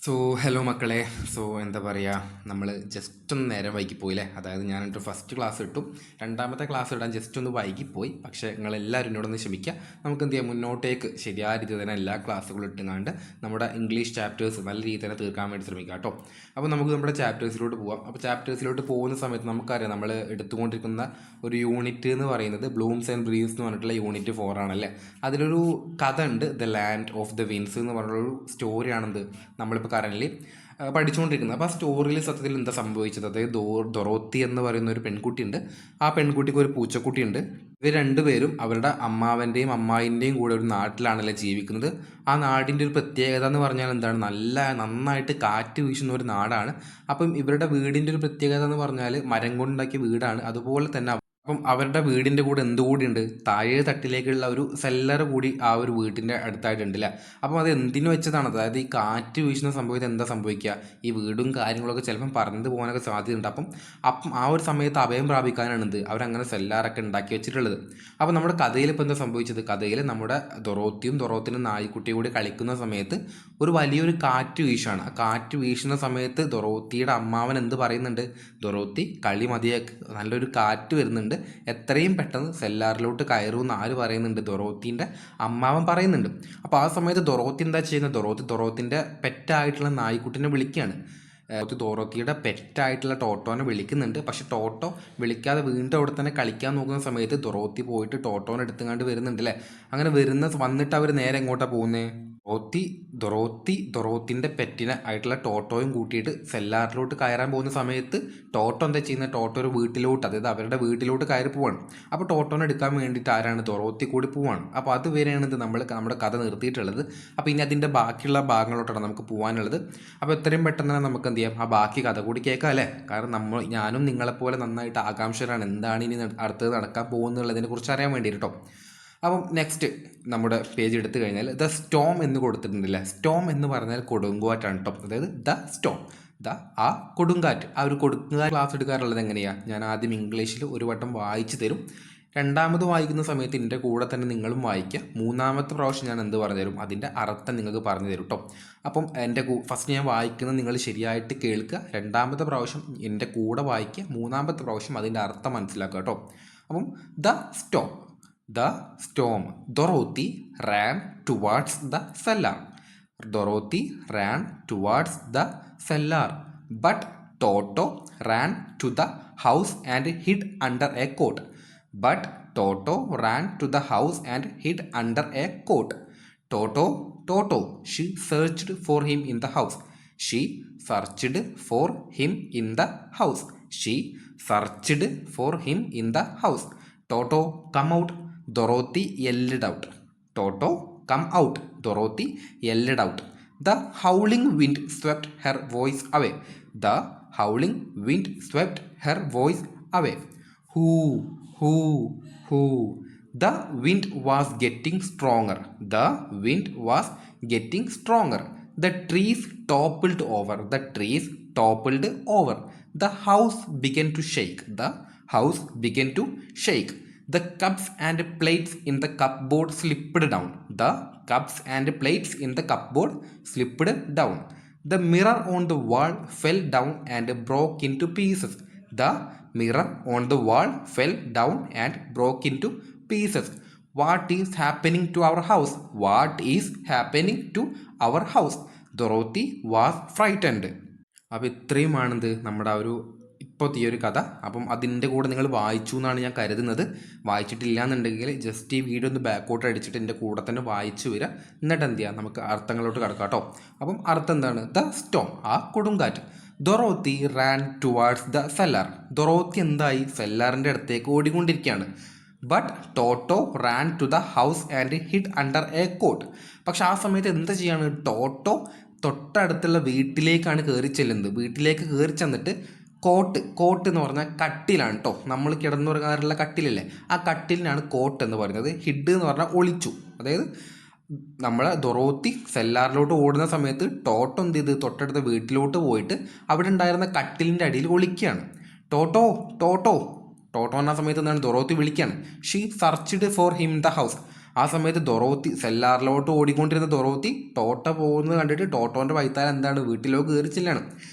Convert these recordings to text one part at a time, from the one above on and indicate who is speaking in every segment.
Speaker 1: Hello മക്കളെ. എന്താ പറയുക, നമ്മൾ ജസ്റ്റ് ഒന്ന് നേരം വൈകിപ്പോയില്ലേ. അതായത് ഞാനൊരു ഫസ്റ്റ് ക്ലാസ് ഇട്ടു, രണ്ടാമത്തെ ക്ലാസ് ഇടാൻ ജസ്റ്റ് ഒന്ന് വൈകിപ്പോയി. പക്ഷേ നിങ്ങളെല്ലാവരും എന്നോടൊന്ന് ക്ഷമിക്കുക. നമുക്ക് എന്ത് ചെയ്യാം, മുന്നോട്ടേക്ക് ശരിയായ രീതിയിൽ തന്നെ എല്ലാ ക്ലാസ്സുകളും ഇട്ടുകൊണ്ട് നമ്മുടെ ഇംഗ്ലീഷ് ചാപ്റ്റേഴ്സ് നല്ല രീതിയിൽ തന്നെ തീർക്കാൻ വേണ്ടി ശ്രമിക്കാം കേട്ടോ. അപ്പോൾ നമുക്ക് നമ്മുടെ ചാപ്റ്റേഴ്സിലോട്ട് പോകാം. അപ്പോൾ ചാപ്റ്റേഴ്സിലോട്ട് പോകുന്ന സമയത്ത് നമുക്കറിയാം, നമ്മൾ എടുത്തുകൊണ്ടിരിക്കുന്ന ഒരു യൂണിറ്റ് എന്ന് പറയുന്നത് ബ്ലൂംസ് ആൻഡ് ബ്രീവ്സ് എന്ന് പറഞ്ഞിട്ടുള്ള യൂണിറ്റ് 4 ആണല്ലേ. അതിലൊരു കഥ ഉണ്ട്, the land of the winds എന്ന് പറഞ്ഞൊരു സ്റ്റോറിയാണെന്ത് നമ്മളിപ്പോൾ കറൻ്റ് പഠിച്ചുകൊണ്ടിരിക്കുന്നത്. അപ്പോൾ ആ സ്റ്റോറിയിൽ സത്യത്തിൽ എന്താ സംഭവിച്ചത്, അതായത് ദൊറോത്തി എന്ന് പറയുന്ന ഒരു പെൺകുട്ടിയുണ്ട്. ആ പെൺകുട്ടിക്ക് ഒരു പൂച്ചക്കുട്ടിയുണ്ട്. ഇവർ രണ്ടുപേരും അവരുടെ അമ്മാവൻ്റെയും അമ്മായിൻ്റെയും കൂടെ ഒരു നാട്ടിലാണല്ലേ ജീവിക്കുന്നത്. ആ നാടിൻ്റെ ഒരു പ്രത്യേകത എന്ന് പറഞ്ഞാൽ എന്താണ്, നന്നായിട്ട് കാറ്റ് വീശുന്ന ഒരു നാടാണ്. അപ്പം ഇവരുടെ വീടിൻ്റെ ഒരു പ്രത്യേകത എന്ന് പറഞ്ഞാൽ മരം കൊണ്ടുണ്ടാക്കിയ വീടാണ്. അതുപോലെ തന്നെ അപ്പം അവരുടെ വീടിൻ്റെ കൂടെ എന്തുകൂടി ഉണ്ട്, താഴെ തട്ടിലേക്കുള്ള ഒരു സെല്ലർ കൂടി ആ ഒരു വീട്ടിൻ്റെ അടുത്തായിട്ടുണ്ട് അല്ലേ. അപ്പം അത് എന്തിനു വെച്ചതാണ്, അതായത് ഈ കാറ്റ് വീശുന്ന സംഭവത്തിൽ എന്താ സംഭവിക്കുക, ഈ വീടും കാര്യങ്ങളൊക്കെ ചിലപ്പം പറന്ന് പോകാനൊക്കെ സാധ്യതയുണ്ട്. അപ്പം ആ ഒരു സമയത്ത് അഭയം പ്രാപിക്കാനാണ് അവരങ്ങനെ സെല്ലാറൊക്കെ ഉണ്ടാക്കി വെച്ചിട്ടുള്ളത്. അപ്പം നമ്മുടെ കഥയിൽ ഇപ്പോൾ എന്താ സംഭവിച്ചത്, കഥയിൽ നമ്മുടെ ദൊറോത്തിൻ്റെ നായ്ക്കുട്ടിയും കൂടി കളിക്കുന്ന സമയത്ത് ഒരു വലിയൊരു കാറ്റ് വീശാണ്. ആ കാറ്റ് വീശുന്ന സമയത്ത് ദൊറോത്തിയുടെ അമ്മാവൻ എന്ത് പറയുന്നുണ്ട്, ദൊറോത്തി കളി മതിയാക്ക്, നല്ലൊരു കാറ്റ് വരുന്നുണ്ട്, എത്രയും പെട്ടെന്ന് സെല്ലാറിലോട്ട് കയറുമെന്ന് ആര് പറയുന്നുണ്ട്, ദൊറോത്തിൻ്റെ അമ്മാവൻ പറയുന്നുണ്ട്. അപ്പോൾ ആ സമയത്ത് ദൊറോത്തി എന്താ ചെയ്യുന്നത്, ദൊറോത്തിൻ്റെ പെറ്റായിട്ടുള്ള നായ്ക്കുട്ടിനെ വിളിക്കുകയാണ്. ദൊറോത്തിയുടെ പെറ്റായിട്ടുള്ള ടോട്ടോനെ വിളിക്കുന്നുണ്ട്. പക്ഷെ ടോട്ടോ വിളിക്കാതെ വീണ്ടും അവിടെ തന്നെ കളിക്കാൻ നോക്കുന്ന സമയത്ത് ദൊറോത്തി പോയിട്ട് ടോട്ടോനെ എടുത്തുകൊണ്ട് വരുന്നുണ്ട് അല്ലേ. അങ്ങനെ വന്നിട്ട് അവർ നേരെ എങ്ങോട്ടാണ് പോകുന്നത്, ദൊറോത്തിൻ്റെ പെറ്റിനെ ആയിട്ടുള്ള ടോട്ടോയും കൂട്ടിയിട്ട് സെല്ലാറിലോട്ട് കയറാൻ പോകുന്ന സമയത്ത് ടോട്ടോ എന്താ ചെയ്യുന്നത്, ടോട്ടോ ഒരു വീട്ടിലോട്ട്, അതായത് അവരുടെ വീട്ടിലോട്ട് കയറി പോവാണ്. അപ്പോൾ ടോട്ടോനെ എടുക്കാൻ വേണ്ടിയിട്ട് ആരാണ്, ദൊറോത്തി കൂടി പോവാണ്. അപ്പോൾ അതുവരെയാണ് നമ്മുടെ കഥ നിർത്തിയിട്ടുള്ളത്. അപ്പോൾ ഇനി അതിൻ്റെ ബാക്കിയുള്ള ഭാഗങ്ങളോട്ടാണ് നമുക്ക് പോകാനുള്ളത്. അപ്പോൾ എത്രയും പെട്ടെന്ന് തന്നെ നമുക്ക് എന്ത് ചെയ്യാം, ആ ബാക്കി കഥ കൂടി കേൾക്കാം അല്ലേ. കാരണം ഞാനും നിങ്ങളെപ്പോലെ നന്നായിട്ട് ആകാംക്ഷരാണ്, എന്താണ് ഇനി അടുത്തത് നടക്കാൻ പോകുന്നുള്ളതിനെ കുറിച്ച് അറിയാൻ വേണ്ടി കേട്ടോ. അപ്പം നെക്സ്റ്റ് നമ്മുടെ പേജ് എടുത്തു കഴിഞ്ഞാൽ ദ സ്റ്റോം എന്ന് കൊടുത്തിട്ടുണ്ടല്ലേ. സ്റ്റോം എന്ന് പറഞ്ഞാൽ കൊടുങ്കാറ്റാണ് കേട്ടോ. അതായത് ദ സ്റ്റോം, ആ കൊടുങ്കാറ്റ്. ആ ഒരു കൊടുങ്കാറ്റ് ക്ലാസ് എടുക്കാറുള്ളത് എങ്ങനെയാണ്, ഞാൻ ആദ്യം ഇംഗ്ലീഷിൽ ഒരു വട്ടം വായിച്ചു തരും. രണ്ടാമത് വായിക്കുന്ന സമയത്ത് എൻ്റെ കൂടെ തന്നെ നിങ്ങളും വായിക്കുക. മൂന്നാമത്തെ പ്രാവശ്യം ഞാൻ എന്ത് പറഞ്ഞു തരും, അതിൻ്റെ അർത്ഥം നിങ്ങൾക്ക് പറഞ്ഞു തരും കേട്ടോ. അപ്പം ഫസ്റ്റ് ഞാൻ വായിക്കുന്നത് നിങ്ങൾ ശരിയായിട്ട് കേൾക്കുക, രണ്ടാമത്തെ പ്രാവശ്യം എൻ്റെ കൂടെ വായിക്കുക, മൂന്നാമത്തെ പ്രാവശ്യം അതിൻ്റെ അർത്ഥം മനസ്സിലാക്കുക കേട്ടോ. അപ്പം the Storm. The storm. Dorothy ran towards the cellar. Dorothy ran towards the cellar. But Toto ran to the house and hid under a coat. But Toto ran to the house and hid under a coat. Toto. She searched for him in the house. She searched for him in the house. She searched for him in the house. Toto, come out. Dorothy yelled out. Toto, come out. Dorothy yelled out. The howling wind swept her voice away. The howling wind swept her voice away. Hoo, hoo, hoo. The wind was getting stronger. The wind was getting stronger. The trees toppled over. The trees toppled over. The house began to shake. The house began to shake. The cups and plates in the cupboard slipped down. The cups and plates in the cupboard slipped down. The mirror on the wall fell down and broke into pieces. The mirror on the wall fell down and broke into pieces. What is happening to our house? What is happening to our house? Dorothy was frightened. അപ്പോൾ ഇത്രയുമാണിത് നമ്മുടെ ആ ഒരു ഇപ്പോഴത്തെ ഈ ഒരു കഥ. അപ്പം അതിൻ്റെ കൂടെ നിങ്ങൾ വായിച്ചു എന്നാണ് ഞാൻ കരുതുന്നത്. വായിച്ചിട്ടില്ല എന്നുണ്ടെങ്കിൽ ജസ്റ്റ് ഈ വീഡിയോ ഒന്ന് ബാക്കോട്ട് അടിച്ചിട്ട് എൻ്റെ കൂടെ തന്നെ വായിച്ചു വരിക. എന്നിട്ട് എന്ത് ചെയ്യുക, നമുക്ക് അർത്ഥങ്ങളിലോട്ട് കിടക്കാം കേട്ടോ. അപ്പം അർത്ഥം എന്താണ്, ദ സ്റ്റോം, ആ കൊടുങ്കാറ്റ്. Dorothy ran towards the cellar. Dorothy എന്തായി, സെല്ലാറിൻ്റെ അടുത്തേക്ക് ഓടിക്കൊണ്ടിരിക്കുകയാണ്. But Toto ran to the house and hid under a coat. പക്ഷെ ആ സമയത്ത് എന്താ ചെയ്യാണ്, ടോട്ടോ തൊട്ടടുത്തുള്ള വീട്ടിലേക്കാണ് കയറി ചെല്ലുന്നത്. വീട്ടിലേക്ക് കയറി ചെന്നിട്ട് കോട്ട് എന്ന് പറഞ്ഞാൽ കട്ടിലാണ് കേട്ടോ. നമ്മൾ കിടന്നുറങ്ങാറുള്ള കട്ടിലല്ലേ, ആ കട്ടിലിനാണ് കോട്ട് എന്ന് പറയുന്നത്. ഹിഡ് എന്ന് പറഞ്ഞാൽ ഒളിച്ചു. അതായത് നമ്മളെ ദൊറോത്തി സെല്ലാറിലോട്ട് ഓടുന്ന സമയത്ത് ടോട്ടോ എന്ത് ചെയ്ത്, തൊട്ടടുത്ത വീട്ടിലോട്ട് പോയിട്ട് അവിടെ ഉണ്ടായിരുന്ന കട്ടിലിൻ്റെ അടിയിൽ ഒളിക്കുകയാണ്. ടോട്ടോ ടോട്ടോ ടോട്ടോ എന്ന സമയത്ത് എന്താണ്, ദൊറോത്തി വിളിക്കുകയാണ്. She searched for him the house. ആ സമയത്ത് ഡൊറോത്തി സെല്ലാറിലോട്ട് ഓടിക്കൊണ്ടിരുന്ന ഡൊറോത്തി ടോട്ടോ പോകുന്നത് കണ്ടിട്ട് ടോട്ടോൻ്റെ വൈത്താൽ എന്താണ് വീട്ടിലോട്ട് കയറി ചെല്ലാണ്.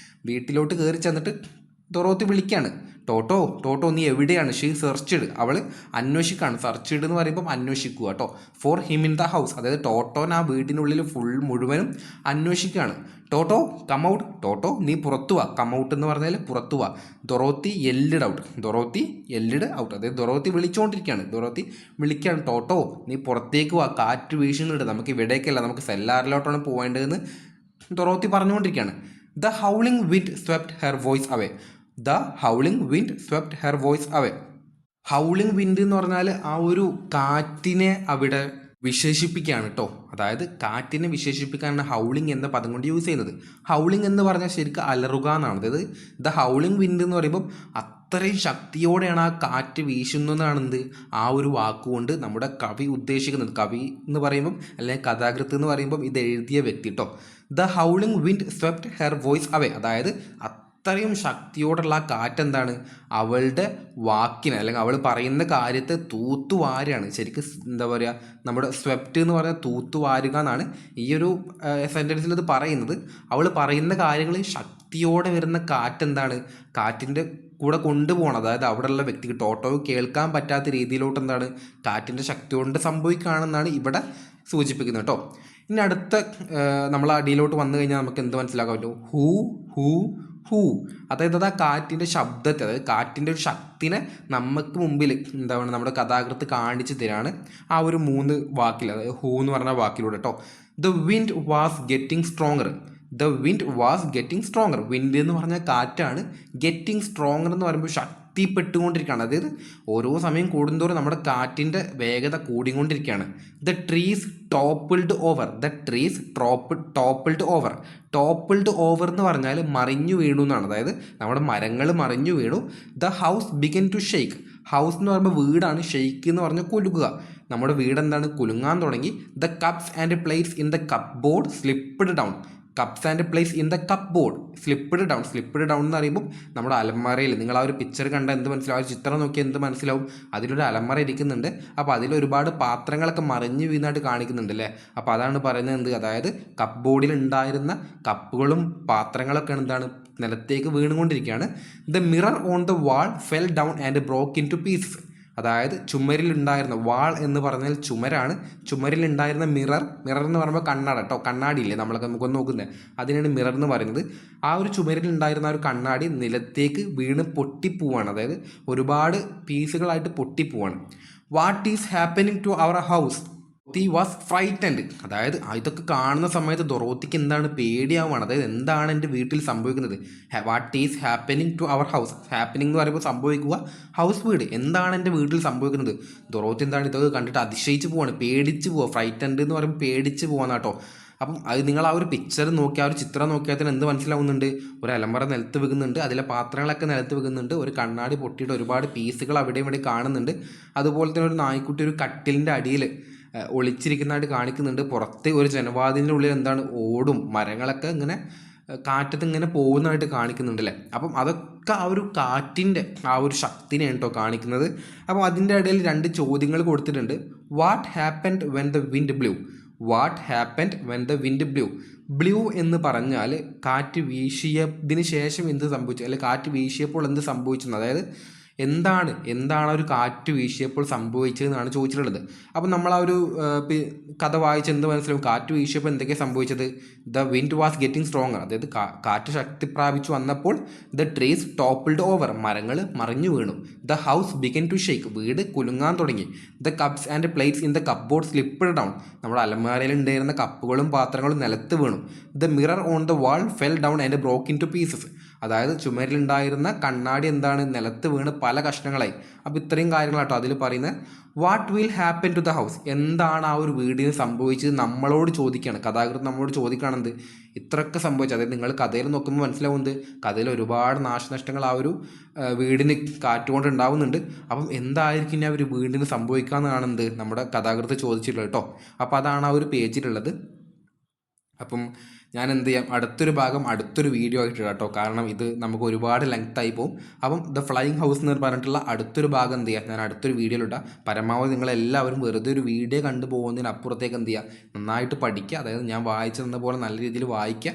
Speaker 1: വീട്ടിലോട്ട് കയറി ചെന്നിട്ട് ഡൊറോത്തി വിളിക്കുകയാണ്, ടോട്ടോ ടോട്ടോ നീ എവിടെയാണ്? ഷീ സെർച്ച്ഡ്, അവൾ അന്വേഷിക്കുകയാണ്. സെർച്ച്ഡ് എന്ന് പറയുമ്പോൾ അന്വേഷിക്കുക കേട്ടോ. For him in the house, അതായത് ടോട്ടോൻ ആ വീടിനുള്ളിൽ മുഴുവനും അന്വേഷിക്കുകയാണ്. ടോട്ടോ കം ഔട്ട്, ടോട്ടോ നീ പുറത്തു വാ. കം ഔട്ട് എന്ന് പറഞ്ഞാൽ പുറത്തു വാ. ഡൊറോത്തി എല്ലിഡ് ഔട്ട്, ഡൊറോത്തി എല്ലിഡ് ഔട്ട്, അതായത് ഡൊറോത്തി വിളിച്ചുകൊണ്ടിരിക്കുകയാണ്. ഡൊറോത്തി വിളിക്കുകയാണ്, ടോട്ടോ നീ പുറത്തേക്ക് വാ, കാറ്റ് വീശുന്നുണ്ട്, നമുക്ക് ഇവിടേക്കല്ല നമുക്ക് സെല്ലാറിലോട്ടാണ് പോകേണ്ടതെന്ന് ഡൊറോത്തി പറഞ്ഞുകൊണ്ടിരിക്കുകയാണ്. The howling wind swept her voice away, the howling wind swept her voice away. Howling wind എന്ന് പറഞ്ഞാൽ ആ ഒരു കാറ്റിനെ അവിടെ വിശേഷിപ്പിക്കുകയാണ് കേട്ടോ. അതായത് കാറ്റിനെ വിശേഷിപ്പിക്കാനാണ് ഹൗളിംഗ് എന്ന പദം കൊണ്ട് യൂസ് ചെയ്യുന്നത്. ഹൗളിംഗ് എന്ന് പറഞ്ഞാൽ ശരിക്കും അലറുക എന്നാണ്. അതായത് ദ ഹൗളിംഗ് വിൻഡ് എന്ന് പറയുമ്പോൾ അത്രയും ശക്തിയോടെയാണ് ആ കാറ്റ് വീശുന്നതെന്നാണെന്ത് ആ ഒരു വാക്കുകൊണ്ട് നമ്മുടെ കവി ഉദ്ദേശിക്കുന്നത്. കവി എന്ന് പറയുമ്പം അല്ലെങ്കിൽ കഥാകൃത്ത് എന്ന് പറയുമ്പം ഇത് എഴുതിയ വ്യക്തി കേട്ടോ. The howling wind swept her voice away, അതായത് അത്രയും ശക്തിയോടുള്ള ആ കാറ്റെന്താണ് അവളുടെ വാക്കിനെ അല്ലെങ്കിൽ അവൾ പറയുന്ന കാര്യത്തെ തൂത്തുവാരുകയാണ്. ശരിക്കും എന്താ പറയുക, നമ്മുടെ സ്വെപ്റ്റ് എന്ന് പറഞ്ഞാൽ തൂത്തുവാരുക എന്നാണ് ഈ ഒരു സെൻറ്റൻസിൽ ഇത് പറയുന്നത്. അവൾ പറയുന്ന കാര്യങ്ങൾ ശക്തിയോടെ വരുന്ന കാറ്റെന്താണ് കാറ്റിൻ്റെ കൂടെ കൊണ്ടുപോകണം. അതായത് അവിടെയുള്ള വ്യക്തിക്ക് ടോട്ടോ കേൾക്കാൻ പറ്റാത്ത രീതിയിലോട്ട് എന്താണ് കാറ്റിൻ്റെ ശക്തി കൊണ്ട് സംഭവിക്കുകയാണെന്നാണ് ഇവിടെ സൂചിപ്പിക്കുന്നത് കേട്ടോ. ഇനി അടുത്ത നമ്മൾ അടിയിലോട്ട് വന്നു കഴിഞ്ഞാൽ നമുക്ക് എന്ത് മനസ്സിലാക്കാൻ പറ്റും? ഹൂ ഹൂ ഹൂ, അതായത് അത് ആ കാറ്റിൻ്റെ ശബ്ദത്തെ, അതായത് കാറ്റിൻ്റെ ഒരു ശക്തിനെ നമുക്ക് മുമ്പിൽ എന്താണ് നമ്മുടെ കഥാകൃത്ത് കാണിച്ചു തരാണ് ആ ഒരു 3 വാക്കിൽ, അതായത് ഹൂ എന്ന് പറഞ്ഞ വാക്കിലൂടെ കേട്ടോ. The wind was getting stronger, the wind was getting stronger. Wind എന്ന് പറഞ്ഞാൽ കാറ്റാണ്, ഗെറ്റിംഗ് സ്ട്രോങ്ങർ എന്ന് പറയുമ്പോൾ ശക്തിപ്പെട്ടുകൊണ്ടിരിക്കുകയാണ്. അതായത് ഓരോ സമയം കൂടുന്തോറും നമ്മുടെ കാറ്റിൻ്റെ വേഗത കൂടിക്കൊണ്ടിരിക്കുകയാണ്. The trees toppled over, the trees toppled over. Toppled over എന്ന് പറഞ്ഞാൽ മറിഞ്ഞു വീണു എന്നാണ്. അതായത് നമ്മുടെ മരങ്ങൾ മറിഞ്ഞു വീണു. The house began to shake, house എന്ന് പറയുമ്പോൾ വീടാണ്, ഷെയ്ക്ക് എന്ന് പറഞ്ഞാൽ കുലുക്കുക. നമ്മുടെ വീട് എന്താണ് കുലുങ്ങാൻ തുടങ്ങി. The cups and plates in the cupboard slipped down, cups and plates in the cupboard slipped down. Slipped down എന്ന് പറയുമ്പോൾ നമ്മുടെ അലമാരയിൽ നിങ്ങൾ ആ ഒരു പിക്ചർ കണ്ട എന്ത് മനസ്സിലാവും, ആ ഒരു ചിത്രം നോക്കിയാൽ എന്ത് മനസ്സിലാവും? അതിലൊരു അലമാര ഇരിക്കുന്നുണ്ട്. അപ്പോൾ അതിൽ ഒരുപാട് പാത്രങ്ങളൊക്കെ മറിഞ്ഞു വീണായിട്ട് കാണിക്കുന്നുണ്ട് അല്ലേ. അപ്പോൾ അതാണ് പറയുന്നത് എന്ത്, അതായത് കപ്പ് ബോർഡിൽ ഉണ്ടായിരുന്ന കപ്പുകളും പാത്രങ്ങളൊക്കെ എന്താണ് നിലത്തേക്ക് വീണുകൊണ്ടിരിക്കുകയാണ്. The mirror on the wall fell down and broke into pieces, അതായത് ചുമരിലുണ്ടായിരുന്ന, വാൾ എന്ന് പറഞ്ഞാൽ ചുമരാണ്, ചുമരിലുണ്ടായിരുന്ന മിറർ, മിറർ എന്ന് പറയുമ്പോൾ കണ്ണാട കേട്ടോ, കണ്ണാടിയില്ലേ നമ്മളൊക്കെ നമുക്കൊന്ന് നോക്കുന്നത്, അതിനാണ് മിറർ എന്ന് പറയുന്നത്. ആ ഒരു ചുമരിലുണ്ടായിരുന്ന ആ ഒരു കണ്ണാടി നിലത്തേക്ക് വീണ് പൊട്ടിപ്പോവാണ്, അതായത് ഒരുപാട് പീസുകളായിട്ട് പൊട്ടിപ്പോവാണ്. What is happening to our house, the was frightened, അതായത് ഇതൊക്കെ കാണുന്ന സമയത്ത് ഡൊറോത്തിക്ക് എന്താണ് പേടിയാവുകയാണ്. അതായത് എന്താണ് എൻ്റെ വീട്ടിൽ സംഭവിക്കുന്നത്? What is happening to our house, happening എന്ന് പറയുമ്പോൾ സംഭവിക്കുക ഹൗസ്, വീട്, എന്താണ് എൻ്റെ വീട്ടിൽ സംഭവിക്കുന്നത്? ഡൊറോത്തി എന്താണ് ഇതൊക്കെ കണ്ടിട്ട് അതിശയിച്ച് പോവാണ്, പേടിച്ച് പോവുക. ഫ്രൈറ്റൻഡ് എന്ന് പറയുമ്പോൾ പേടിച്ച് പോകാൻ കേട്ടോ. അപ്പം അത് നിങ്ങൾ ആ ഒരു പിക്ചർ നോക്കി, ആ ഒരു ചിത്രം നോക്കിയാൽ തന്നെ എന്ത് മനസ്സിലാവുന്നുണ്ട്? ഒരു അലമറ നിലത്ത് വെക്കുന്നുണ്ട്, അതിലെ പാത്രങ്ങളൊക്കെ നിലത്ത് വെക്കുന്നുണ്ട്, ഒരു കണ്ണാടി പൊട്ടിയിട്ട് ഒരുപാട് പീസുകൾ അവിടെയും ഇവിടെ കാണുന്നുണ്ട്. അതുപോലെ തന്നെ ഒരു നായ്ക്കുട്ടി ഒരു കട്ടിലിൻ്റെ അടിയിൽ ഒളിച്ചിരിക്കുന്നതായിട്ട് കാണിക്കുന്നുണ്ട്. പുറത്ത് ഒരു ജനവാതിലിൻ്റെ ഉള്ളിൽ എന്താണ് ഓടും മരങ്ങളൊക്കെ ഇങ്ങനെ കാറ്റത്ത് ഇങ്ങനെ പോകുന്നതായിട്ട് കാണിക്കുന്നുണ്ട് അല്ലേ. അപ്പം അതൊക്കെ ആ ഒരു കാറ്റിൻ്റെ ആ ഒരു ശക്തിനെയാണ് കേട്ടോ കാണിക്കുന്നത്. അപ്പം അതിൻ്റെ ഇടയിൽ 2 ചോദ്യങ്ങൾ കൊടുത്തിട്ടുണ്ട്. What happened when the wind blue, what happened when the wind blue. Blue എന്ന് പറഞ്ഞാൽ കാറ്റ് വീശിയതിന് ശേഷം എന്ത് സംഭവിച്ചു, അല്ലെങ്കിൽ കാറ്റ് വീശിയപ്പോൾ എന്ത് സംഭവിച്ചു, അതായത് എന്താണ് ഒരു കാറ്റ് വീശിയപ്പോൾ സംഭവിച്ചതെന്നാണ് ചോദിച്ചിട്ടുള്ളത്. അപ്പം നമ്മൾ ആ ഒരു കഥ വായിച്ച് എന്ത് മനസ്സിലാവും? കാറ്റ് വീശിയപ്പോൾ എന്തൊക്കെയാണ് സംഭവിച്ചത്? The wind was getting stronger, അതായത് കാറ്റ് ശക്തി പ്രാപിച്ചു വന്നപ്പോൾ ദ ട്രീസ് ടോപ്പിൾഡ് ഓവർ, മരങ്ങൾ മറിഞ്ഞു വീണു. The house began to shake, വീട് കുലുങ്ങാൻ തുടങ്ങി. The cups and plates in the cupboard slipped down, നമ്മുടെ അലമാരയിൽ ഉണ്ടായിരുന്ന കപ്പുകളും പാത്രങ്ങളും നിലത്ത് വീണു. The mirror on the wall fell down and broke into pieces, അതായത് ചുമരിലുണ്ടായിരുന്ന കണ്ണാടി എന്താണ് നിലത്ത് വീണ് പല കഷ്ണങ്ങളായി. അപ്പോൾ ഇത്രയും കാര്യങ്ങളാട്ടോ അതിൽ പറയുന്നത്. What will happen to the house, എന്താണ് ആ ഒരു വീടിന് സംഭവിച്ചത് നമ്മളോട് ചോദിക്കുകയാണ് കഥാകൃത്ത്, നമ്മളോട് ചോദിക്കുകയാണെന്ത് ഇത്രയൊക്കെ സംഭവിച്ചത്. അതായത് നിങ്ങൾ കഥയിൽ നോക്കുമ്പോൾ മനസ്സിലാവുന്നത് കഥയിൽ ഒരുപാട് നാശനഷ്ടങ്ങൾ ആ ഒരു വീടിന് കാറ്റുകൊണ്ട് ഉണ്ടാവുന്നുണ്ട്. അപ്പം എന്തായിരിക്കും ഇനി ആ ഒരു വീടിന് സംഭവിക്കാമെന്നാണെന്ത് നമ്മുടെ കഥാകൃത്ത് ചോദിച്ചിട്ടുള്ളത് കേട്ടോ. അപ്പോൾ അതാണ് ആ ഒരു പേജിലുള്ളത്. അപ്പം ഞാൻ എന്ത് ചെയ്യാം, അടുത്തൊരു ഭാഗം അടുത്തൊരു വീഡിയോ ആയിട്ട് ഇടാം കേട്ടോ. കാരണം ഇത് നമുക്ക് ഒരുപാട് ലെങ്ത് ആയി പോകും. അപ്പം ദ ഫ്ലൈയിങ് ഹൗസ് എന്ന് പറഞ്ഞിട്ടുള്ള അടുത്തൊരു ഭാഗം എന്ത് ചെയ്യാം, ഞാൻ അടുത്തൊരു വീഡിയോയിൽ ഇടാം. പരമാവധി നിങ്ങളെല്ലാവരും വെറുതെ ഒരു വീഡിയോ കണ്ടു പോകുന്നതിനപ്പുറത്തേക്ക് എന്ത് ചെയ്യുക, നന്നായിട്ട് പഠിക്കുക. അതായത് ഞാൻ വായിച്ചു തന്ന പോലെ നല്ല രീതിയിൽ വായിക്കുക.